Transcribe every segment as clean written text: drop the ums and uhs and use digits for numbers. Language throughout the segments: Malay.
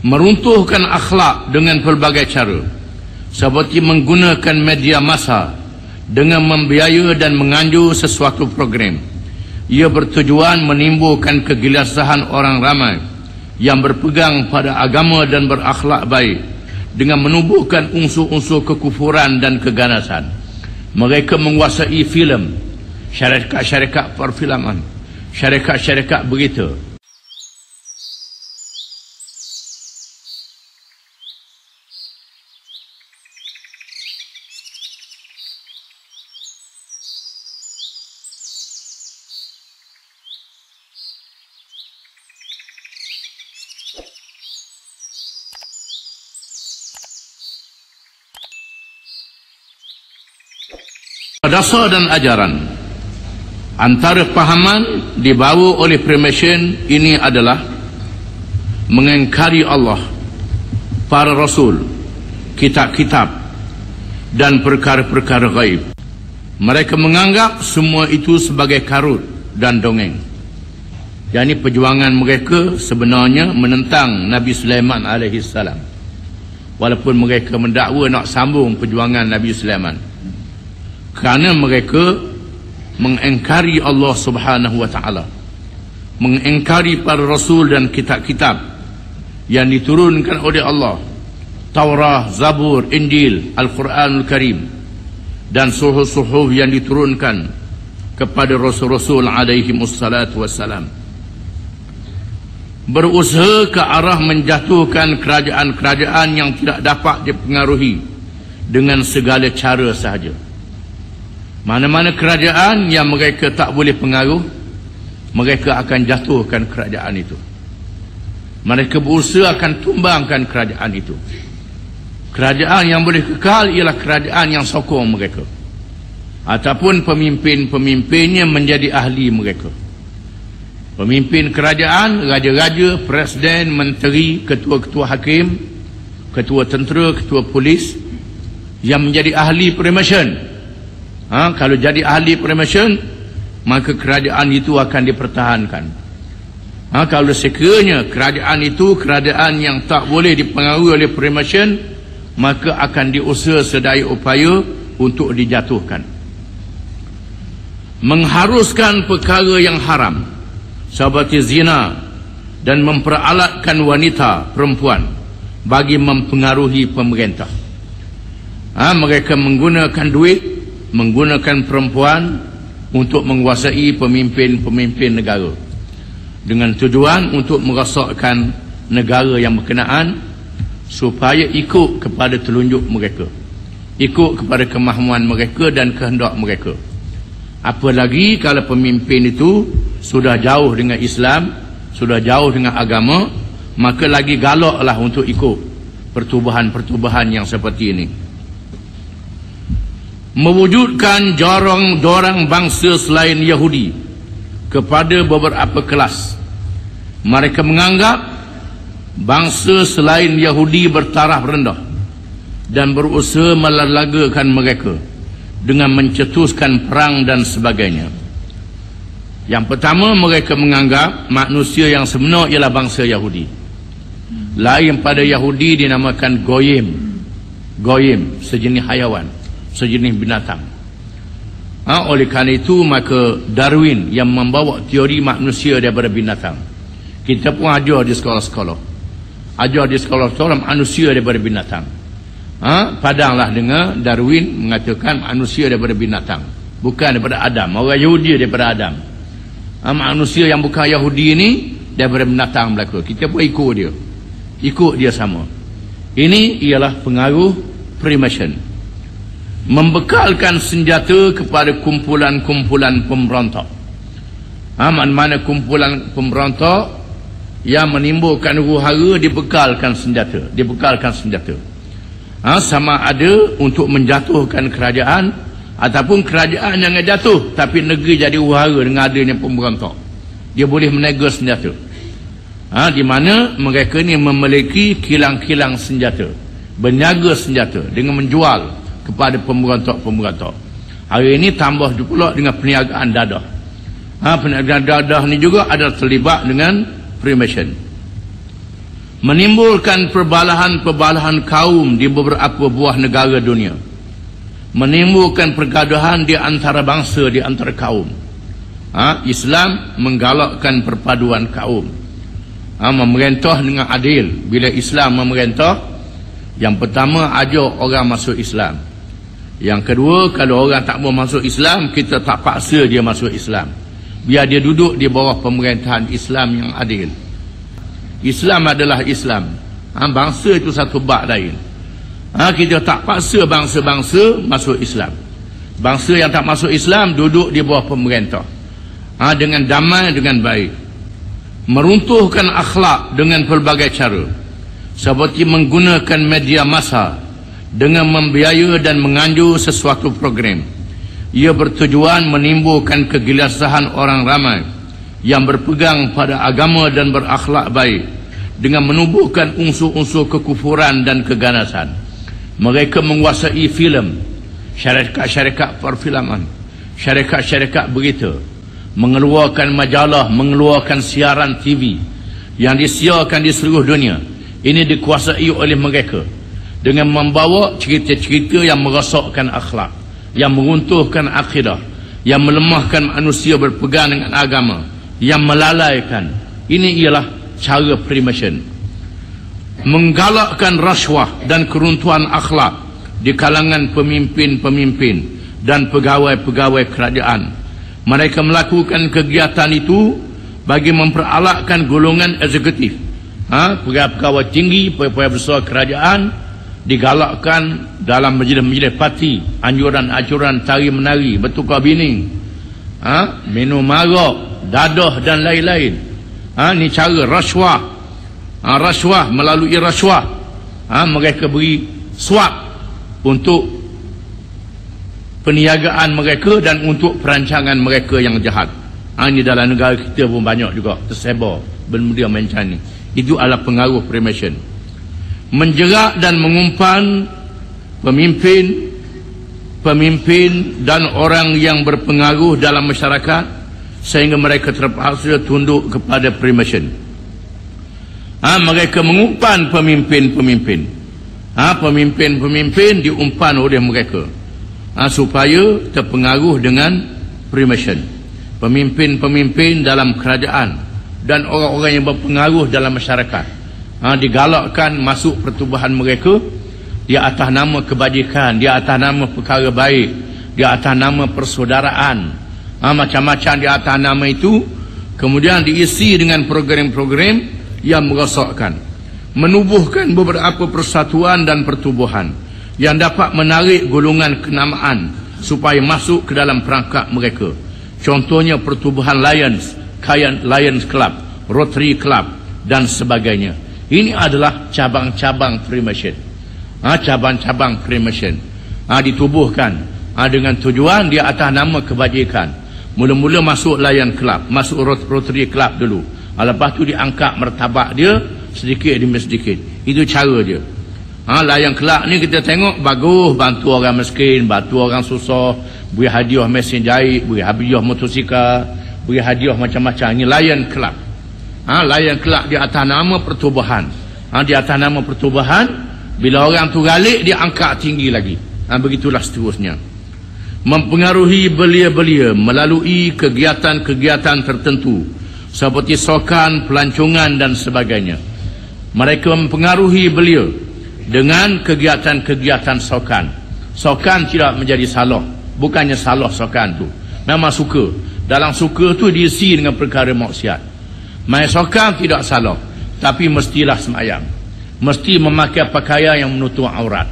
meruntuhkan akhlak dengan pelbagai cara, seperti menggunakan media massa dengan membiaya dan menganjur sesuatu program. Ia bertujuan menimbulkan kegelisahan orang ramai yang berpegang pada agama dan berakhlak baik dengan menubuhkan unsur-unsur kekufuran dan keganasan. Mereka menguasai filem, syarikat-syarikat perfilman, syarikat-syarikat berita. Dasar dan ajaran antara pahaman dibawa oleh Freemason ini adalah mengingkari Allah, para rasul, kitab-kitab dan perkara-perkara gaib. Mereka menganggap semua itu sebagai karut dan dongeng. Jadi perjuangan mereka sebenarnya menentang Nabi Sulaiman AS, walaupun mereka mendakwa nak sambung perjuangan Nabi Sulaiman, kerana mereka mengingkari Allah Subhanahu wa taala, mengingkari para rasul dan kitab-kitab yang diturunkan oleh Allah, Taurah, Zabur, Injil, Al-Quranul Karim dan suhuf-suhuf yang diturunkan kepada rasul-rasul alaihi wassalatu wassalam. Berusaha ke arah menjatuhkan kerajaan-kerajaan yang tidak dapat dipengaruhi dengan segala cara sahaja. Mana-mana kerajaan yang mereka tak boleh pengaruh, mereka akan jatuhkan kerajaan itu. Mereka berusaha akan tumbangkan kerajaan itu. Kerajaan yang boleh kekal ialah kerajaan yang sokong mereka, ataupun pemimpin-pemimpinnya menjadi ahli mereka. Pemimpin kerajaan, raja-raja, presiden, menteri, ketua-ketua hakim, ketua tentera, ketua polis yang menjadi ahli Freemason. Kalau jadi ahli Freemason, maka kerajaan itu akan dipertahankan. Kalau sekiranya kerajaan itu kerajaan yang tak boleh dipengaruhi oleh Freemason, maka akan diusaha sedaya upaya untuk dijatuhkan. Mengharuskan perkara yang haram seperti zina dan memperalatkan wanita perempuan bagi mempengaruhi pemerintah. Mereka menggunakan duit, menggunakan perempuan untuk menguasai pemimpin-pemimpin negara dengan tujuan untuk merosakkan negara yang berkenaan supaya ikut kepada telunjuk mereka, ikut kepada kemahuan mereka dan kehendak mereka. Apalagi kalau pemimpin itu sudah jauh dengan Islam, sudah jauh dengan agama, maka lagi galaklah untuk ikut pertubuhan-pertubuhan yang seperti ini. Mewujudkan dorang bangsa selain Yahudi kepada beberapa kelas. Mereka menganggap bangsa selain Yahudi bertaraf rendah dan berusaha melalagakan mereka dengan mencetuskan perang dan sebagainya. Yang pertama, mereka menganggap manusia yang sebenar ialah bangsa Yahudi. Lain pada Yahudi dinamakan Goyim. Goyim, sejenis hayawan, sejenis binatang. Oleh kerana itu, maka Darwin yang membawa teori manusia daripada binatang. Kita pun ajar di sekolah-sekolah, ajar di sekolah-sekolah manusia daripada binatang. Padanglah dengar Darwin mengatakan manusia daripada binatang, bukan daripada Adam. Orang Yahudi daripada Adam. Manusia yang bukan Yahudi ini daripada binatang belaka. Kita pun ikut dia sama. Ini ialah pengaruh Freemason. Membekalkan senjata kepada kumpulan-kumpulan pemberontak. Mana-mana kumpulan pemberontak yang menimbulkan huru-hara dibekalkan senjata. Sama ada untuk menjatuhkan kerajaan ataupun kerajaan yang jatuh tapi negeri jadi huru-hara dengan adanya pemberontak. Dia boleh menegar senjata. Di mana mereka ni memiliki kilang-kilang senjata, berniaga senjata dengan menjual kepada pemberontak-pemberontak. Hari ini tambah pula dengan perniagaan dadah. Perniagaan dadah ni juga ada terlibat dengan Freemason. menimbulkan perbalahan-perbalahan kaum di beberapa buah negara dunia, menimbulkan pergaduhan di antara bangsa, di antara kaum. Islam menggalakkan perpaduan kaum, memerintah dengan adil. Bila Islam memerintah, yang pertama ajak orang masuk Islam. Yang kedua, kalau orang tak mau masuk Islam, kita tak paksa dia masuk Islam, biar dia duduk di bawah pemerintahan Islam yang adil. Islam adalah Islam, bangsa itu satu bab lain. Kita tak paksa bangsa-bangsa masuk Islam. Bangsa yang tak masuk Islam duduk di bawah pemerintah, dengan damai, dengan baik. Meruntuhkan akhlak dengan pelbagai cara, seperti menggunakan media massa dengan membiaya dan menganjur sesuatu program. Ia bertujuan menimbulkan kegelisahan orang ramai yang berpegang pada agama dan berakhlak baik, dengan menubuhkan unsur-unsur kekufuran dan keganasan. Mereka menguasai filem, syarikat-syarikat perfilman, syarikat-syarikat berita, mengeluarkan majalah, mengeluarkan siaran TV yang disiarkan di seluruh dunia. Ini dikuasai oleh mereka, dengan membawa cerita-cerita yang merosakkan akhlak, yang meruntuhkan akidah, yang melemahkan manusia berpegang dengan agama, yang melalaikan. Ini ialah cara Freemason. Menggalakkan rasuah dan keruntuhan akhlak di kalangan pemimpin-pemimpin dan pegawai-pegawai kerajaan. Mereka melakukan kegiatan itu bagi memperalakkan golongan eksekutif, pegawai-pegawai tinggi, pegawai besar kerajaan, digalakkan dalam majlis-majlis parti, anjuran-anjuran tari-menari, bertukar bining, minum arak, dadah dan lain-lain. Ini cara rasuah. Rasuah, melalui rasuah, mereka beri suap untuk perniagaan mereka dan untuk perancangan mereka yang jahat. Ini dalam negara kita pun banyak juga tersebar benda macam ni. Itu adalah pengaruh Freemason. Menjerat dan mengumpan pemimpin dan orang yang berpengaruh dalam masyarakat sehingga mereka terpaksa tunduk kepada Freemason. Mereka mengumpan pemimpin-pemimpin. Pemimpin-pemimpin diumpan oleh mereka, supaya terpengaruh dengan Freemason. Pemimpin-pemimpin dalam kerajaan dan orang-orang yang berpengaruh dalam masyarakat digalakkan masuk pertubuhan mereka di atas nama kebajikan, di atas nama perkara baik, di atas nama persaudaraan, macam-macam di atas nama itu. Kemudian diisi dengan program-program yang merosakkan, menubuhkan beberapa persatuan dan pertubuhan yang dapat menarik golongan kenamaan supaya masuk ke dalam perangkap mereka. Contohnya pertubuhan Lions Club, Rotary Club dan sebagainya. Ini adalah cabang-cabang Freemason. Cabang-cabang Freemason ditubuhkan dengan tujuan di atas nama kebajikan. Mula-mula masuk Lion Club, masuk Rotary Club dulu. Lepas tu diangkat martabat dia sedikit demi sedikit. Itu cara dia. Lion Club ni kita tengok bagus, bantu orang miskin, bantu orang susah, beri hadiah mesin jahit, beri hadiah motosikal, beri hadiah macam-macam. Ini Lion Club. Lion Club di atas nama pertubuhan. Di atas nama pertubuhan, bila orang tu galik, dia angkat tinggi lagi. Begitulah seterusnya. Mempengaruhi belia-belia melalui kegiatan-kegiatan tertentu seperti sokan, pelancongan dan sebagainya. Mereka mempengaruhi belia dengan kegiatan-kegiatan sokan. Sokan tidak menjadi salah. Bukannya salah sokan tu, memang suka. Dalam suka tu diisi dengan perkara maksiat. Main sokan tidak salah, tapi mestilah sembahyang, mesti memakai pakaian yang menutup aurat.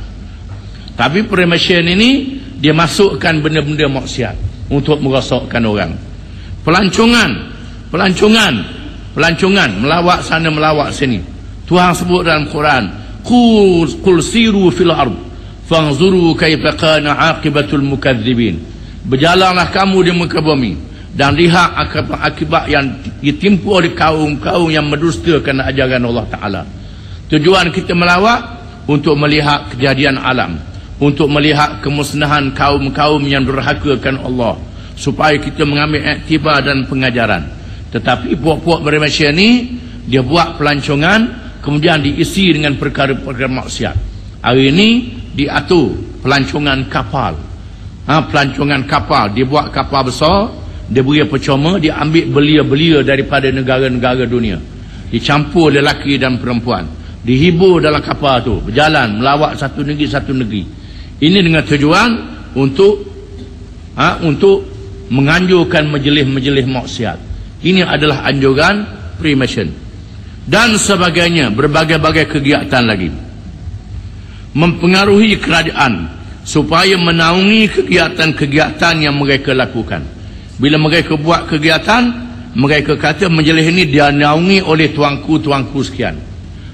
Tapi Freemason ini dia masukkan benda-benda maksiat untuk merosakkan orang. Pelancongan, melawak sana melawak sini. Tuhan sebut dalam Quran, qul siru fil ard fanzuru kaifa kana aqibatul mukadzibin. Berjalanlah kamu di muka bumi dan lihat akibat yang ditimpa oleh kaum-kaum yang mendustakan ajaran Allah Ta'ala. Tujuan kita melawak untuk melihat kejadian alam, untuk melihat kemusnahan kaum-kaum yang durhakakan Allah, supaya kita mengambil iktibar dan pengajaran. Tetapi puak-puak Freemason ni dia buat pelancongan, kemudian diisi dengan perkara-perkara maksiat. Hari ini diatur pelancongan kapal. Pelancongan kapal, dia buat kapal besar, dia beri percuma, dia ambil belia-belia daripada negara-negara dunia, dicampur lelaki dan perempuan, dihibur dalam kapal tu, berjalan melawat satu negeri. Ini dengan tujuan untuk menganjurkan majlis-majlis maksiat. Ini adalah anjuran Freemason dan sebagainya, berbagai-bagai kegiatan lagi mempengaruhi kerajaan supaya menaungi kegiatan-kegiatan yang mereka lakukan. Bila mereka buat kegiatan, mereka kata majlis ini dia naungi oleh tuanku sekian,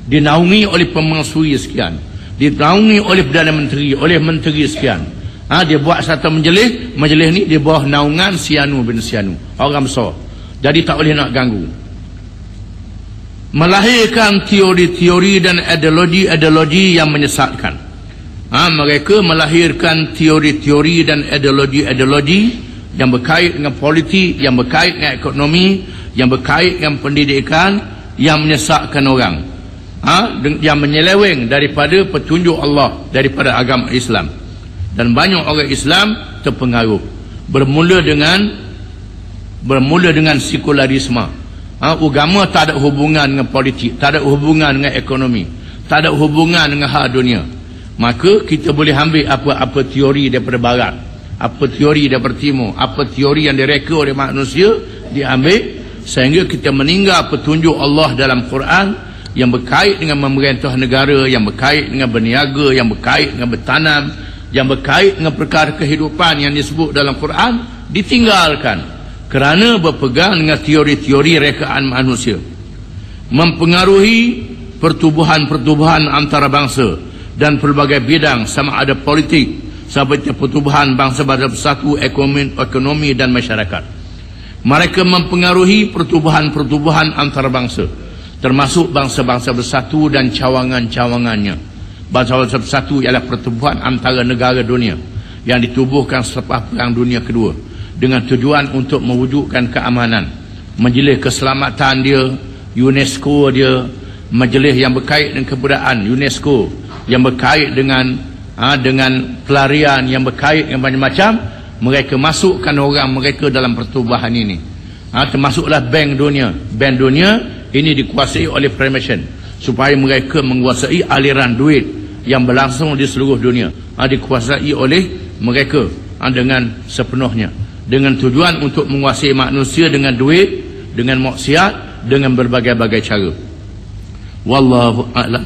dinaungi oleh pemersui sekian, dinaungi oleh Perdana Menteri, oleh menteri sekian. Dia buat satu majlis ni di bawah naungan Sianu bin Sianu, orang besar, jadi tak boleh nak ganggu. Melahirkan teori-teori dan ideologi yang menyesatkan. Mereka melahirkan teori-teori dan ideologi yang berkait dengan politik, yang berkait dengan ekonomi, yang berkait dengan pendidikan, yang menyesatkan orang, yang menyeleweng daripada petunjuk Allah, daripada agama Islam. Dan banyak orang Islam terpengaruh. Bermula dengan sekularisme. Agama tak ada hubungan dengan politik, tak ada hubungan dengan ekonomi, tak ada hubungan dengan hal dunia. Maka kita boleh ambil apa-apa teori daripada barat, apa teori daripada timur, apa teori yang direka oleh manusia, diambil sehingga kita meninggal petunjuk Allah dalam Quran yang berkait dengan memerintah negara, yang berkait dengan berniaga, yang berkait dengan bertanam, yang berkait dengan perkara kehidupan yang disebut dalam Quran, ditinggalkan kerana berpegang dengan teori-teori rekaan manusia. Mempengaruhi pertubuhan-pertubuhan antara bangsa dan pelbagai bidang, sama ada politik, seperti pertubuhan bangsa-bangsa bersatu, ekonomi dan masyarakat. Mereka mempengaruhi pertubuhan-pertubuhan antara bangsa, termasuk bangsa-bangsa bersatu dan cawangan-cawangannya. Bangsa-bangsa bersatu ialah pertubuhan antara negara dunia yang ditubuhkan selepas Perang Dunia Kedua dengan tujuan untuk mewujudkan keamanan. Majlis keselamatan dia, UNESCO dia, majlis yang berkait dengan kebudayaan, UNESCO, yang berkait dengan pelarian, yang berkait dengan macam-macam, mereka masukkan orang mereka dalam pertubuhan ini. Termasuklah Bank Dunia. Bank Dunia ini dikuasai oleh Freemason supaya mereka menguasai aliran duit yang berlangsung di seluruh dunia. Dikuasai oleh mereka dengan sepenuhnya, dengan tujuan untuk menguasai manusia dengan duit, dengan maksiat, dengan berbagai-bagai cara. Wallahu a'lam.